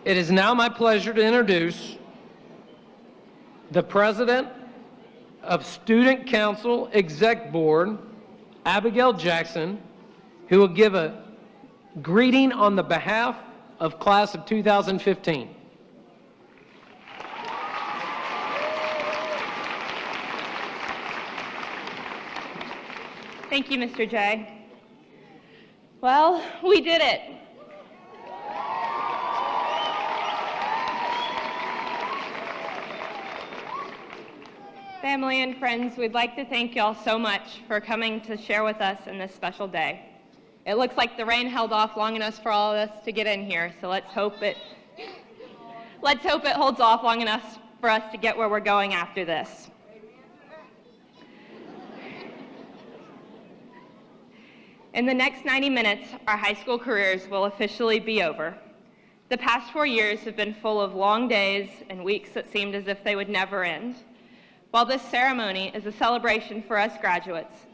It is now my pleasure to introduce the President of Student Council Exec Board, Abigail Jackson, who will give a greeting on the behalf of class of 2015. Thank you, Mr. J. Well, we did it. Family and friends, we'd like to thank y'all so much for coming to share with us in this special day. It looks like the rain held off long enough for all of us to get in here, so let's hope it holds off long enough for us to get where we're going after this. In the next 90 minutes, our high school careers will officially be over. The past 4 years have been full of long days and weeks that seemed as if they would never end. While this ceremony is a celebration for us graduates,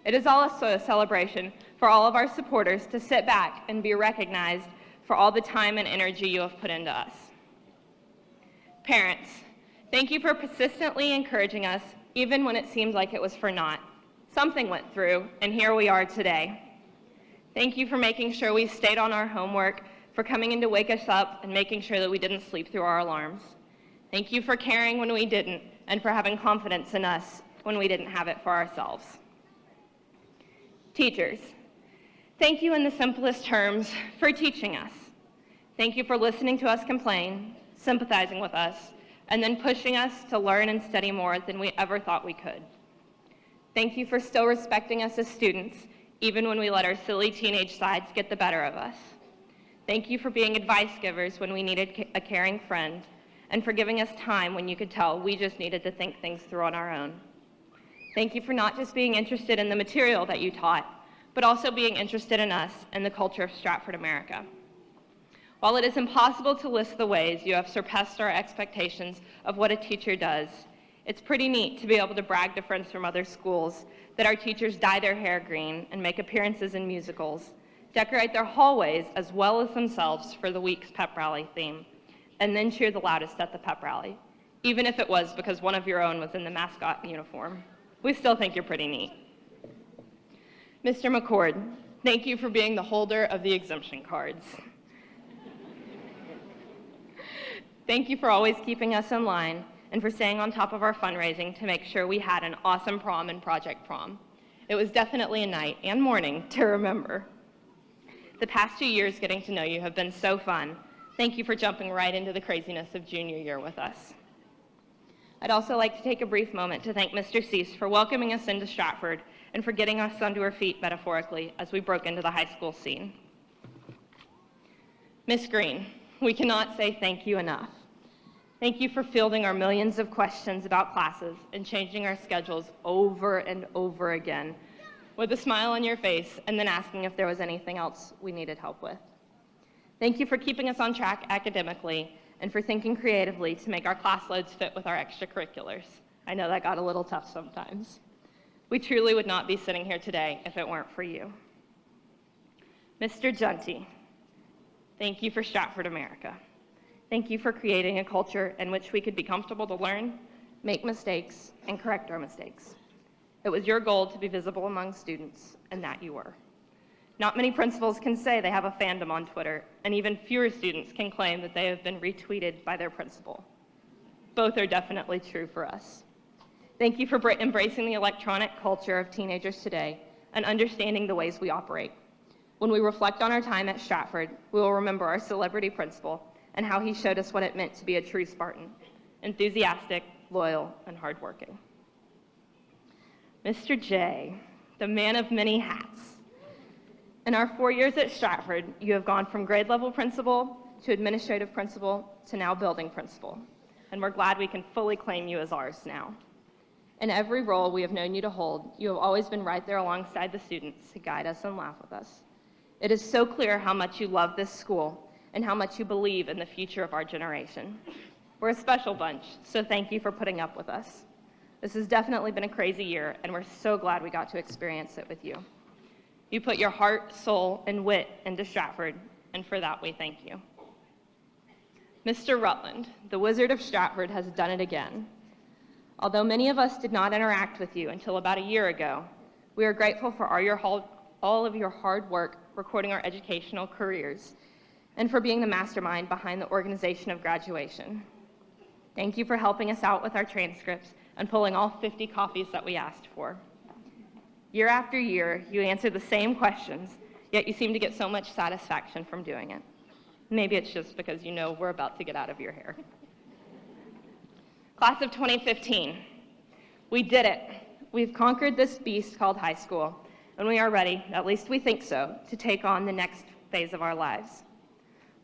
it is also a celebration for all of our supporters to sit back and be recognized for all the time and energy you have put into us. Parents, thank you for persistently encouraging us, even when it seemed like it was for naught. Something went through, and here we are today. Thank you for making sure we stayed on our homework, for coming in to wake us up and making sure that we didn't sleep through our alarms. Thank you for caring when we didn't, and for having confidence in us when we didn't have it for ourselves. Teachers, thank you in the simplest terms for teaching us. Thank you for listening to us complain, sympathizing with us, and then pushing us to learn and study more than we ever thought we could. Thank you for still respecting us as students, even when we let our silly teenage sides get the better of us. Thank you for being advice givers when we needed a caring friend, and for giving us time when you could tell we just needed to think things through on our own. Thank you for not just being interested in the material that you taught, but also being interested in us and the culture of Stratford, America. While it is impossible to list the ways you have surpassed our expectations of what a teacher does, it's pretty neat to be able to brag to friends from other schools that our teachers dye their hair green and make appearances in musicals, decorate their hallways as well as themselves for the week's pep rally theme, and then cheer the loudest at the pep rally, even if it was because one of your own was in the mascot uniform. We still think you're pretty neat. Mr. McCord, thank you for being the holder of the exemption cards. Thank you for always keeping us in line and for staying on top of our fundraising to make sure we had an awesome prom and Project Prom. It was definitely a night and morning to remember. The past 2 years getting to know you have been so fun. Thank you for jumping right into the craziness of junior year with us. I'd also like to take a brief moment to thank Mr. Cease for welcoming us into Stratford and for getting us onto our feet metaphorically as we broke into the high school scene. Ms. Green, we cannot say thank you enough. Thank you for fielding our millions of questions about classes and changing our schedules over and over again with a smile on your face and then asking if there was anything else we needed help with. Thank you for keeping us on track academically and for thinking creatively to make our class loads fit with our extracurriculars. I know that got a little tough sometimes. We truly would not be sitting here today if it weren't for you. Mr. Junty, thank you for Stratford, America. Thank you for creating a culture in which we could be comfortable to learn, make mistakes, and correct our mistakes. It was your goal to be visible among students, and that you were. Not many principals can say they have a fandom on Twitter, and even fewer students can claim that they have been retweeted by their principal. Both are definitely true for us. Thank you for embracing the electronic culture of teenagers today and understanding the ways we operate. When we reflect on our time at Stratford, we will remember our celebrity principal and how he showed us what it meant to be a true Spartan, enthusiastic, loyal, and hardworking. Mr. J, the man of many hats. In our 4 years at Stratford, you have gone from grade level principal to administrative principal to now building principal, and we're glad we can fully claim you as ours now. In every role we have known you to hold, you have always been right there alongside the students to guide us and laugh with us. It is so clear how much you love this school and how much you believe in the future of our generation. We're a special bunch, so thank you for putting up with us. This has definitely been a crazy year, and we're so glad we got to experience it with you. You put your heart, soul, and wit into Stratford, and for that we thank you. Mr. Rutland, the Wizard of Stratford, has done it again. Although many of us did not interact with you until about a year ago, we are grateful for all of your hard work recording our educational careers and for being the mastermind behind the organization of graduation. Thank you for helping us out with our transcripts and pulling all 50 copies that we asked for. Year after year, you answer the same questions, yet you seem to get so much satisfaction from doing it. Maybe it's just because you know we're about to get out of your hair. Class of 2015, we did it. We've conquered this beast called high school, and we are ready, at least we think so, to take on the next phase of our lives.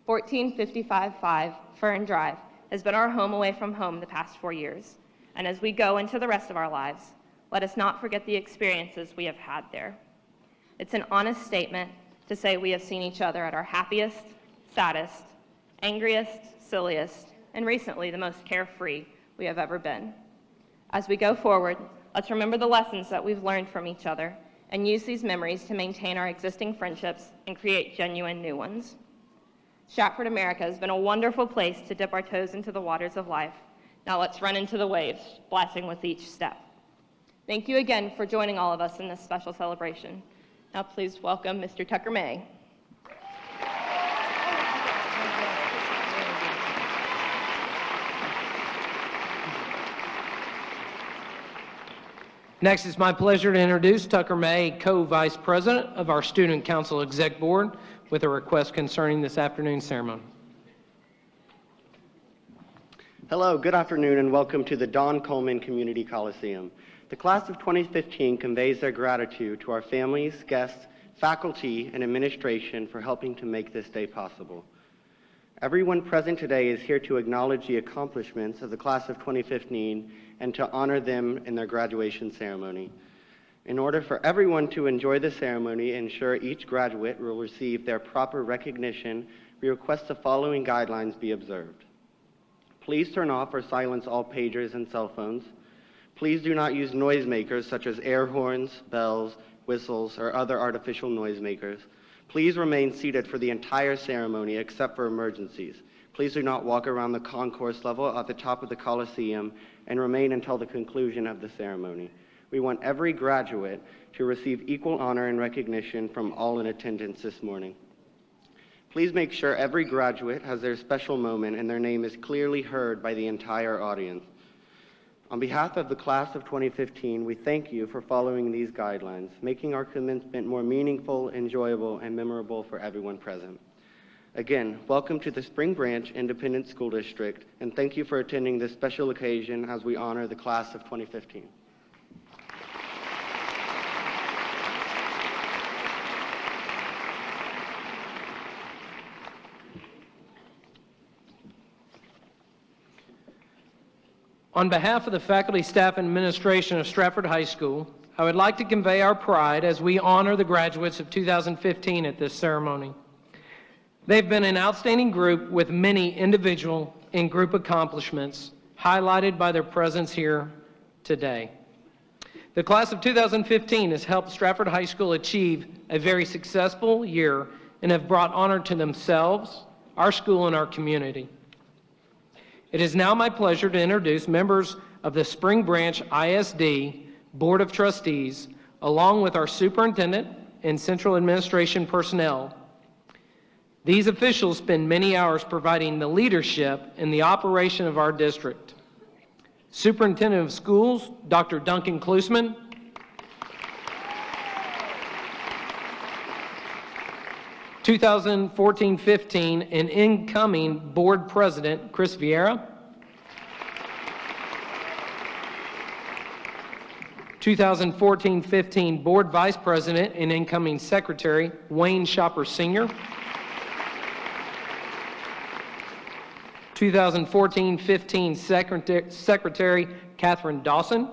14555 Fern Drive has been our home away from home the past 4 years, and as we go into the rest of our lives, let us not forget the experiences we have had there. It's an honest statement to say we have seen each other at our happiest, saddest, angriest, silliest, and recently the most carefree we have ever been. As we go forward, let's remember the lessons that we've learned from each other and use these memories to maintain our existing friendships and create genuine new ones. Stratford, America has been a wonderful place to dip our toes into the waters of life. Now let's run into the waves, splashing with each step. Thank you again for joining all of us in this special celebration. Now please welcome Mr. Tucker May. Next, it's my pleasure to introduce Tucker May, co-vice president of our Student Council Exec Board, with a request concerning this afternoon's ceremony. Hello, good afternoon, and welcome to the Don Coleman Community Coliseum. The class of 2015 conveys their gratitude to our families, guests, faculty, and administration for helping to make this day possible. Everyone present today is here to acknowledge the accomplishments of the class of 2015 and to honor them in their graduation ceremony. In order for everyone to enjoy the ceremony and ensure each graduate will receive their proper recognition, we request the following guidelines be observed. Please turn off or silence all pagers and cell phones. Please do not use noisemakers such as air horns, bells, whistles, or other artificial noisemakers. Please remain seated for the entire ceremony except for emergencies. Please do not walk around the concourse level at the top of the Coliseum and remain until the conclusion of the ceremony. We want every graduate to receive equal honor and recognition from all in attendance this morning. Please make sure every graduate has their special moment and their name is clearly heard by the entire audience. On behalf of the class of 2015, we thank you for following these guidelines, making our commencement more meaningful, enjoyable, and memorable for everyone present. Again, welcome to the Spring Branch Independent School District, and thank you for attending this special occasion as we honor the class of 2015. On behalf of the faculty, staff, and administration of Stratford High School, I would like to convey our pride as we honor the graduates of 2015 at this ceremony. They've been an outstanding group with many individual and group accomplishments highlighted by their presence here today. The class of 2015 has helped Stratford High School achieve a very successful year and have brought honor to themselves, our school, and our community. It is now my pleasure to introduce members of the Spring Branch ISD Board of Trustees, along with our superintendent and central administration personnel. These officials spend many hours providing the leadership in the operation of our district. Superintendent of Schools, Dr. Duncan Klusman. (2014-15) and incoming Board President, Chris Vieira. 2014-15 Board Vice President and incoming Secretary, Wayne Shopper Sr. 2014-15 Secretary, Catherine Dawson.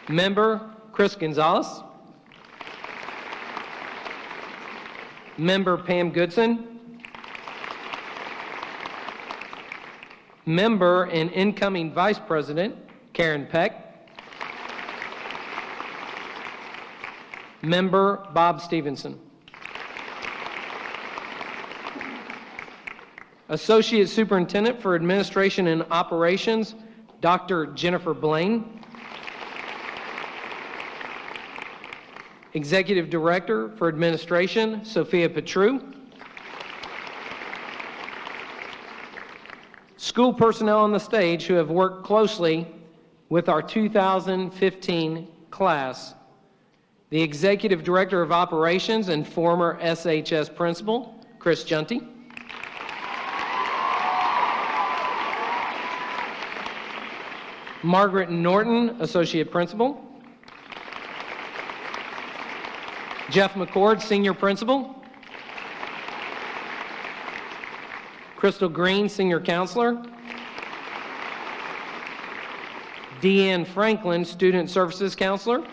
Member, Chris Gonzalez. Member, Pam Goodson. Member and incoming Vice President, Karen Peck. Member, Bob Stevenson. Associate Superintendent for Administration and Operations, Dr. Jennifer Blaine. Executive Director for Administration, Sophia Petru. School personnel on the stage who have worked closely with our 2015 class. The Executive Director of Operations and former SHS Principal, Chris Junty. Margaret Norton, Associate Principal. Jeff McCord, Senior Principal. Crystal Green, Senior Counselor. Deanne Franklin, Student Services Counselor.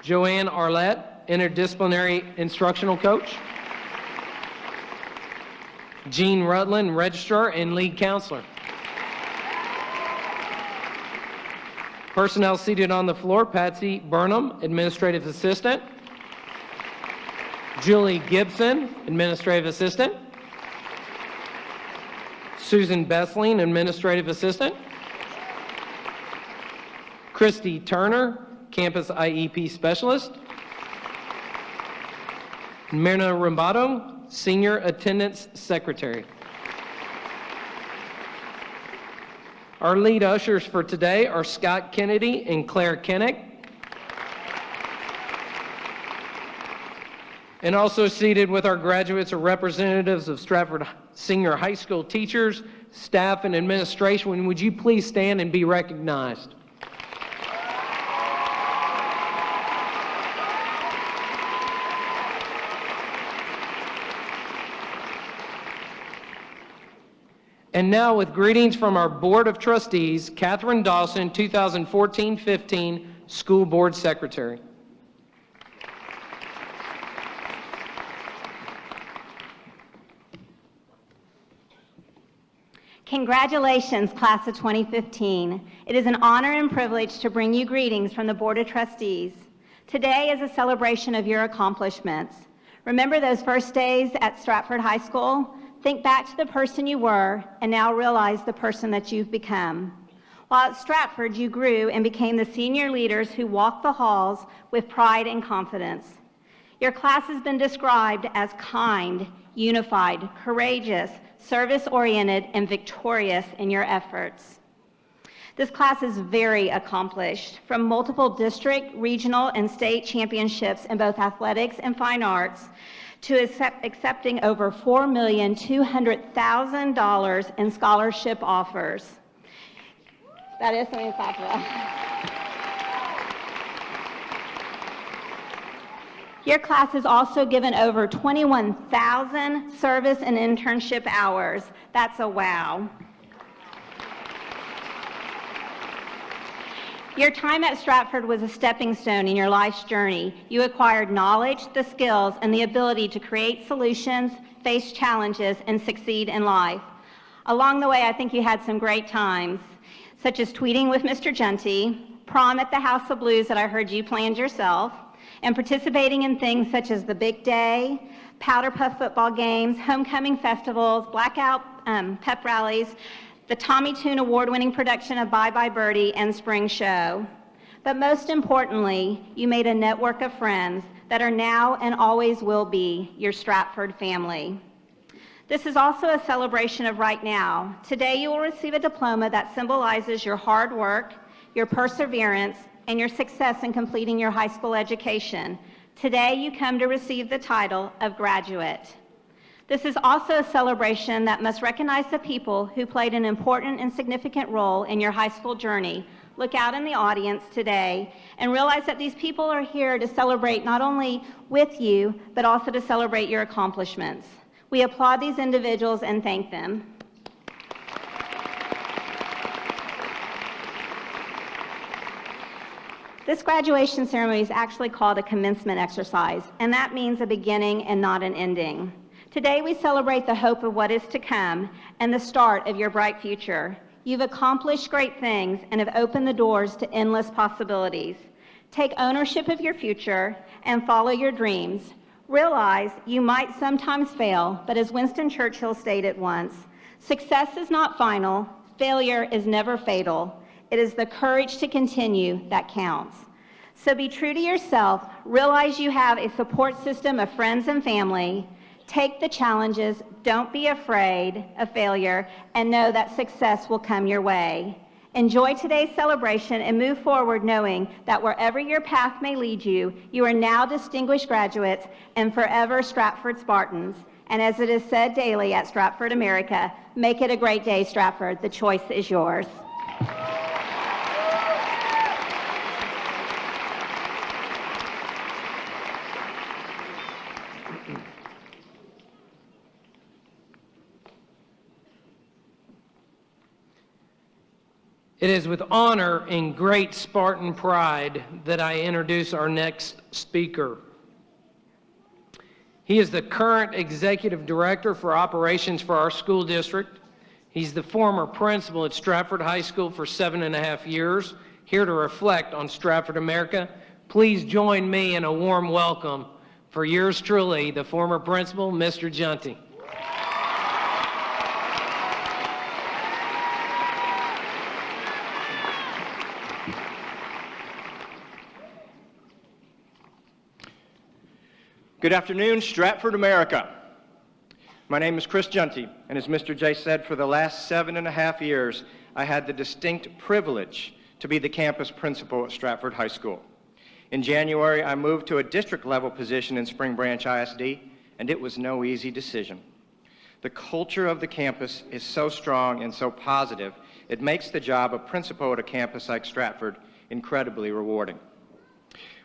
Joanne Arlette, Interdisciplinary Instructional Coach. Jean Rutland, Registrar and Lead Counselor. Personnel seated on the floor, Patsy Burnham, Administrative Assistant. Julie Gibson, Administrative Assistant. Susan Bessling, Administrative Assistant. Christy Turner, Campus IEP Specialist. Myrna Rambato, Senior Attendance Secretary. Our lead ushers for today are Scott Kennedy and Claire Kennick. And also seated with our graduates are representatives of Stratford Senior High School teachers, staff, and administration. Would you please stand and be recognized? And now with greetings from our Board of Trustees, Catherine Dawson, 2014-15 School Board Secretary. Congratulations, Class of 2015. It is an honor and privilege to bring you greetings from the Board of Trustees. Today is a celebration of your accomplishments. Remember those first days at Stratford High School? Think back to the person you were and now realize the person that you've become. While at Stratford, you grew and became the senior leaders who walked the halls with pride and confidence. Your class has been described as kind, unified, courageous, service-oriented, and victorious in your efforts. This class is very accomplished, from multiple district, regional, and state championships in both athletics and fine arts, to accepting over $4,200,000 in scholarship offers. That is something to clap about. Your class has also given over 21,000 service and internship hours. That's a wow. Your time at Stratford was a stepping stone in your life's journey. You acquired knowledge, the skills, and the ability to create solutions, face challenges, and succeed in life. Along the way, I think you had some great times, such as tweeting with Mr. Junty, prom at the House of Blues that I heard you planned yourself, and participating in things such as the Big Day, Powder Puff football games, homecoming festivals, blackout pep rallies, the Tommy Tune award-winning production of Bye Bye Birdie, and Spring Show. But most importantly, you made a network of friends that are now and always will be your Stratford family. This is also a celebration of right now. Today you will receive a diploma that symbolizes your hard work, your perseverance, and your success in completing your high school education. Today you come to receive the title of graduate. This is also a celebration that must recognize the people who played an important and significant role in your high school journey. Look out in the audience today and realize that these people are here to celebrate not only with you, but also to celebrate your accomplishments. We applaud these individuals and thank them. This graduation ceremony is actually called a commencement exercise, and that means a beginning and not an ending. Today we celebrate the hope of what is to come and the start of your bright future. You've accomplished great things and have opened the doors to endless possibilities. Take ownership of your future and follow your dreams. Realize you might sometimes fail, but as Winston Churchill stated once, success is not final, failure is never fatal. It is the courage to continue that counts. So be true to yourself, realize you have a support system of friends and family, take the challenges, don't be afraid of failure, and know that success will come your way. Enjoy today's celebration and move forward knowing that wherever your path may lead you, you are now distinguished graduates and forever Stratford Spartans. And as it is said daily at Stratford, America, make it a great day, Stratford. The choice is yours. It is with honor and great Spartan pride that I introduce our next speaker. He is the current Executive Director for Operations for our school district. He's the former principal at Stratford High School for 7.5 years, here to reflect on Stratford, America. Please join me in a warm welcome for yours truly, the former principal, Mr. Junty. Good afternoon, Stratford, America. My name is Chris Junty, and as Mr. J said, for the last 7.5 years, I had the distinct privilege to be the campus principal at Stratford High School. In January, I moved to a district-level position in Spring Branch ISD, and it was no easy decision. The culture of the campus is so strong and so positive, it makes the job of principal at a campus like Stratford incredibly rewarding.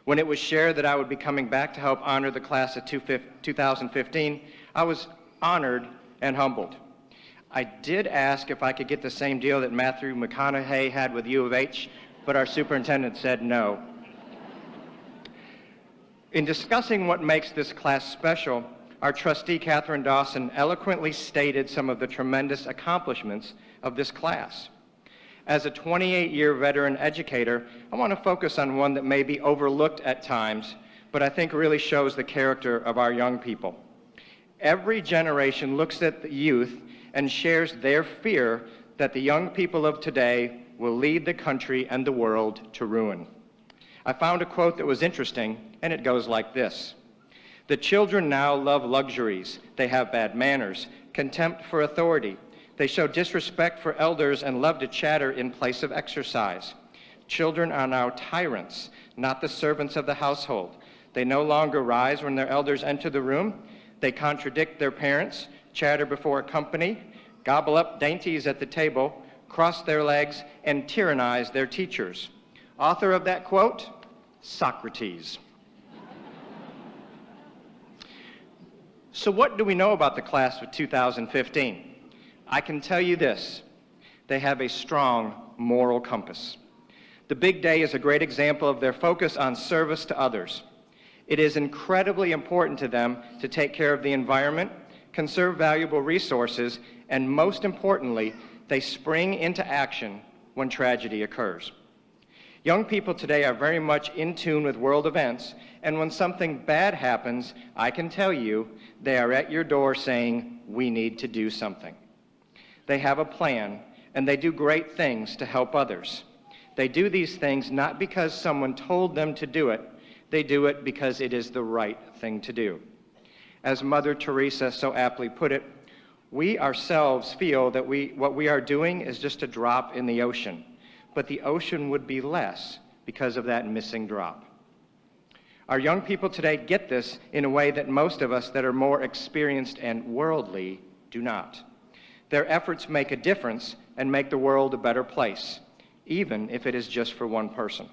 When it was shared that I would be coming back to help honor the class of 2015, I was honored and humbled. I did ask if I could get the same deal that Matthew McConaughey had with U of H, but our superintendent said no. In discussing what makes this class special, our trustee, Catherine Dawson, eloquently stated some of the tremendous accomplishments of this class. As a 28-year veteran educator, I want to focus on one that may be overlooked at times, but I think really shows the character of our young people. Every generation looks at the youth and shares their fear that the young people of today will lead the country and the world to ruin. I found a quote that was interesting, and it goes like this: "The children now love luxuries. They have bad manners, contempt for authority. They show disrespect for elders and love to chatter in place of exercise. Children are now tyrants, not the servants of the household. They no longer rise when their elders enter the room. They contradict their parents, chatter before a company, gobble up dainties at the table, cross their legs, and tyrannize their teachers." Author of that quote, Socrates. So what do we know about the class of 2015? I can tell you this: they have a strong moral compass. The big day is a great example of their focus on service to others. It is incredibly important to them to take care of the environment, conserve valuable resources, and most importantly, they spring into action when tragedy occurs. Young people today are very much in tune with world events, and when something bad happens, I can tell you, they are at your door saying, "We need to do something." They have a plan, and they do great things to help others. They do these things not because someone told them to do it, they do it because it is the right thing to do. As Mother Teresa so aptly put it, we ourselves feel that what we are doing is just a drop in the ocean, but the ocean would be less because of that missing drop. Our young people today get this in a way that most of us that are more experienced and worldly do not. Their efforts make a difference and make the world a better place, even if it is just for one person.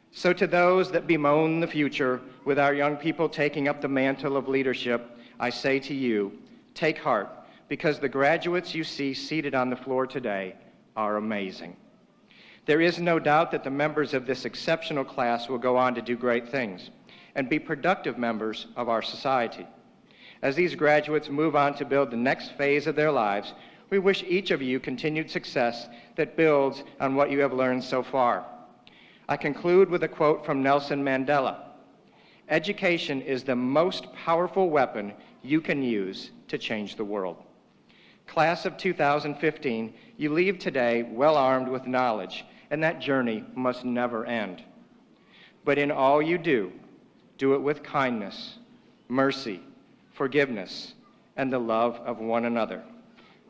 So to those that bemoan the future with our young people taking up the mantle of leadership, I say to you, take heart, because the graduates you see seated on the floor today are amazing. There is no doubt that the members of this exceptional class will go on to do great things and be productive members of our society. As these graduates move on to build the next phase of their lives, we wish each of you continued success that builds on what you have learned so far. I conclude with a quote from Nelson Mandela: Education is the most powerful weapon you can use to change the world. Class of 2015, you leave today well armed with knowledge, and that journey must never end. But in all you do, do it with kindness, mercy, forgiveness, and the love of one another.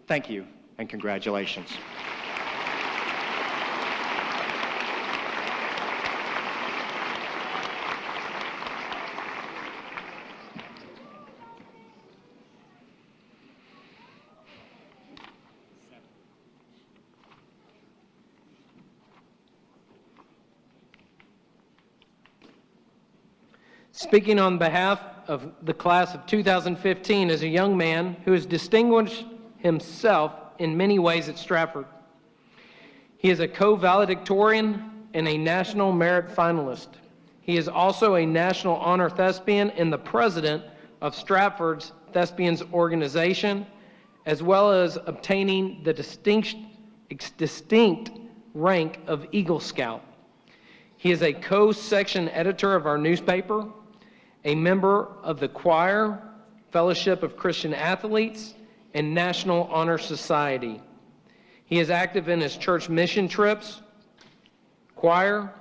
Thank you, and congratulations. Speaking on behalf of the class of 2015 is a young man who has distinguished himself in many ways at Stratford. He is a co-valedictorian and a National Merit Finalist. He is also a National Honor Thespian and the president of Stratford's Thespians Organization, as well as obtaining the distinct rank of Eagle Scout. He is a co-section editor of our newspaper, a member of the choir, Fellowship of Christian Athletes, and National Honor Society. He is active in his church mission trips, choir,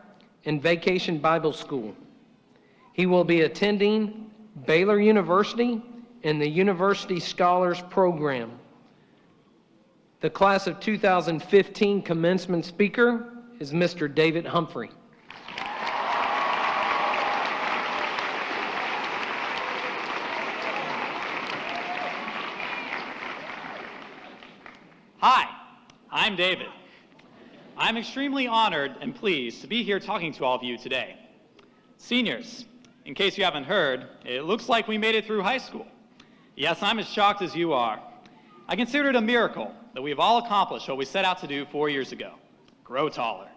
and Vacation Bible School. He will be attending Baylor University and the University Scholars Program. The class of 2015 commencement speaker is Mr. David Humphrey. Hi, I'm David. I'm extremely honored and pleased to be here talking to all of you today. Seniors, in case you haven't heard, it looks like we made it through high school. Yes, I'm as shocked as you are. I consider it a miracle that we've all accomplished what we set out to do 4 years ago, grow taller.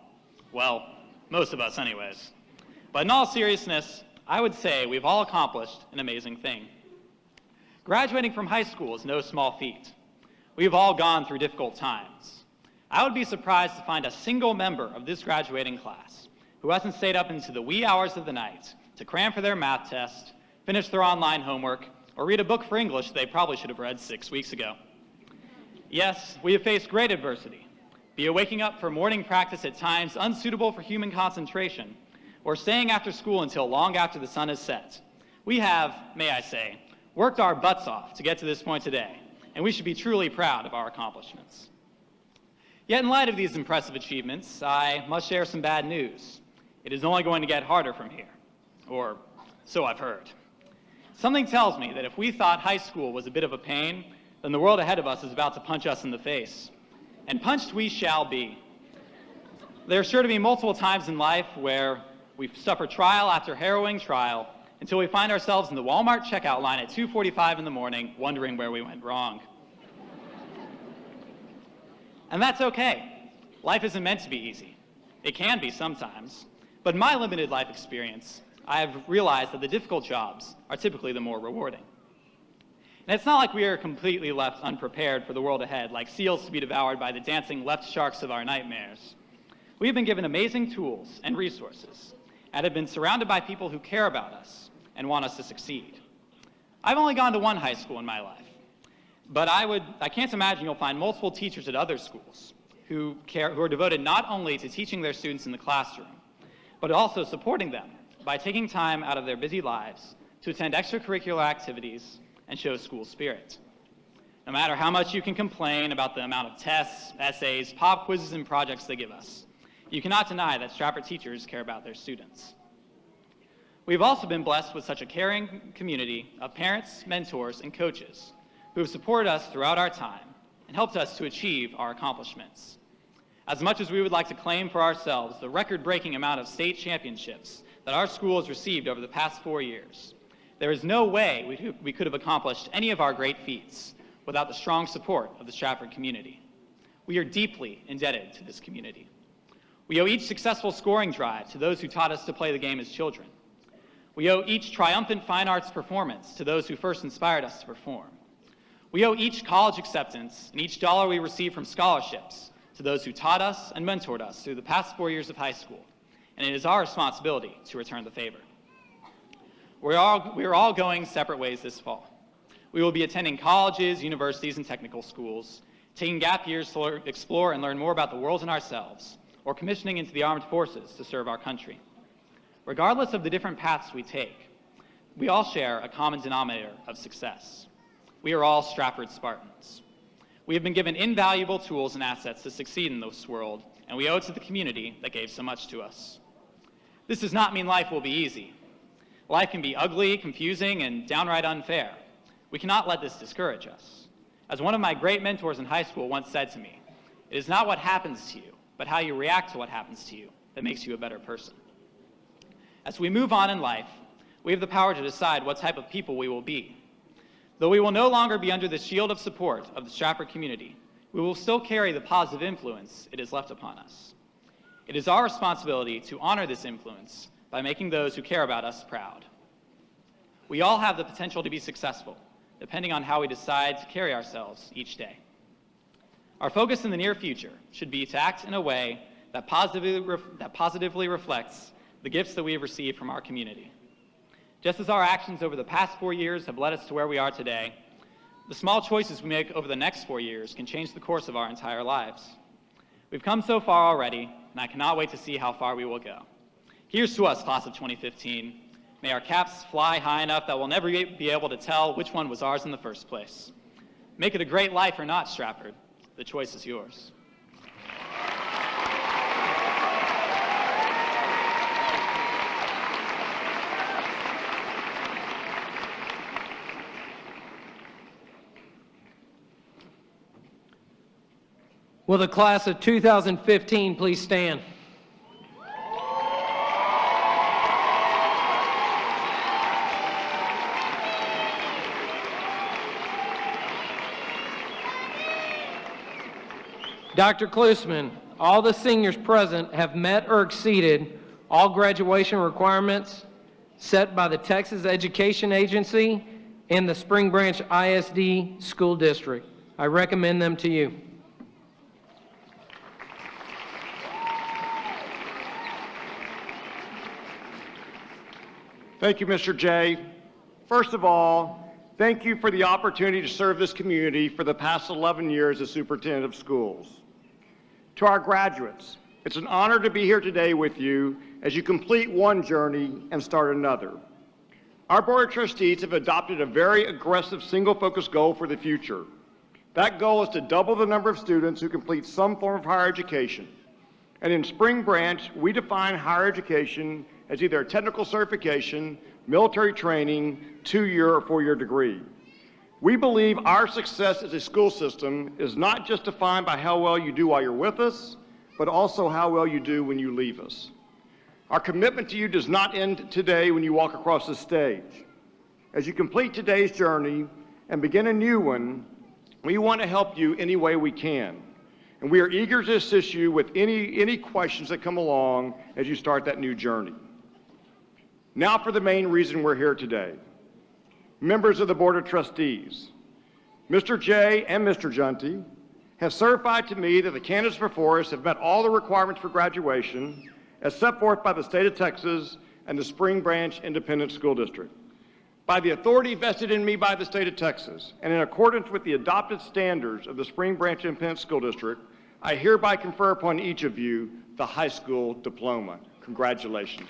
Well, most of us anyways. But in all seriousness, I would say we've all accomplished an amazing thing. Graduating from high school is no small feat. We've all gone through difficult times. I would be surprised to find a single member of this graduating class who hasn't stayed up into the wee hours of the night to cram for their math test, finish their online homework, or read a book for English they probably should have read 6 weeks ago. Yes, we have faced great adversity, be it waking up for morning practice at times unsuitable for human concentration, or staying after school until long after the sun has set. We have, may I say, worked our butts off to get to this point today, and we should be truly proud of our accomplishments. Yet in light of these impressive achievements, I must share some bad news. It is only going to get harder from here, or so I've heard. Something tells me that if we thought high school was a bit of a pain, then the world ahead of us is about to punch us in the face. And punched we shall be. There are sure to be multiple times in life where we suffer trial after harrowing trial until we find ourselves in the Walmart checkout line at 2:45 in the morning, wondering where we went wrong. And that's okay. Life isn't meant to be easy. It can be sometimes. But in my limited life experience, I have realized that the difficult jobs are typically the more rewarding. And it's not like we are completely left unprepared for the world ahead, like seals to be devoured by the dancing left sharks of our nightmares. We have been given amazing tools and resources, and have been surrounded by people who care about us and want us to succeed. I've only gone to one high school in my life, but I can't imagine you'll find multiple teachers at other schools who are devoted not only to teaching their students in the classroom, but also supporting them by taking time out of their busy lives to attend extracurricular activities and show school spirit. No matter how much you can complain about the amount of tests, essays, pop quizzes, and projects they give us, you cannot deny that Stratford teachers care about their students. We've also been blessed with such a caring community of parents, mentors, and coaches who have supported us throughout our time and helped us to achieve our accomplishments. As much as we would like to claim for ourselves the record-breaking amount of state championships that our school has received over the past 4 years, there is no way we could have accomplished any of our great feats without the strong support of the Stratford community. We are deeply indebted to this community. We owe each successful scoring drive to those who taught us to play the game as children. We owe each triumphant fine arts performance to those who first inspired us to perform. We owe each college acceptance and each dollar we receive from scholarships to those who taught us and mentored us through the past 4 years of high school, and it is our responsibility to return the favor. We are all going separate ways this fall. We will be attending colleges, universities, and technical schools, taking gap years to explore and learn more about the world and ourselves, or commissioning into the armed forces to serve our country. Regardless of the different paths we take, we all share a common denominator of success. We are all Stratford Spartans. We have been given invaluable tools and assets to succeed in this world, and we owe it to the community that gave so much to us. This does not mean life will be easy. Life can be ugly, confusing, and downright unfair. We cannot let this discourage us. As one of my great mentors in high school once said to me, "It is not what happens to you, but how you react to what happens to you that makes you a better person." As we move on in life, we have the power to decide what type of people we will be. Though we will no longer be under the shield of support of the Stratford community, we will still carry the positive influence it has left upon us. It is our responsibility to honor this influence by making those who care about us proud. We all have the potential to be successful, depending on how we decide to carry ourselves each day. Our focus in the near future should be to act in a way that positively reflects the gifts that we have received from our community. Just as our actions over the past 4 years have led us to where we are today, the small choices we make over the next 4 years can change the course of our entire lives. We've come so far already, and I cannot wait to see how far we will go. Here's to us, class of 2015. May our caps fly high enough that we'll never be able to tell which one was ours in the first place. Make it a great life or not, Stratford. The choice is yours. Will the class of 2015 please stand? Dr. Klusman, all the seniors present have met or exceeded all graduation requirements set by the Texas Education Agency and the Spring Branch ISD School District. I recommend them to you. Thank you, Mr. Jay. First of all, thank you for the opportunity to serve this community for the past 11 years as superintendent of schools. To our graduates, it's an honor to be here today with you as you complete one journey and start another. Our Board of Trustees have adopted a very aggressive single-focus goal for the future. That goal is to double the number of students who complete some form of higher education. And in Spring Branch, we define higher education as either a technical certification, military training, 2-year or 4-year degree. We believe our success as a school system is not just defined by how well you do while you're with us, but also how well you do when you leave us. Our commitment to you does not end today when you walk across the stage. As you complete today's journey and begin a new one, we want to help you any way we can. And we are eager to assist you with any questions that come along as you start that new journey. Now for the main reason we're here today. Members of the Board of Trustees, Mr. Jay and Mr. Junty have certified to me that the candidates before us have met all the requirements for graduation as set forth by the state of Texas and the Spring Branch Independent School District. By the authority vested in me by the state of Texas and in accordance with the adopted standards of the Spring Branch Independent School District, I hereby confer upon each of you the high school diploma. Congratulations.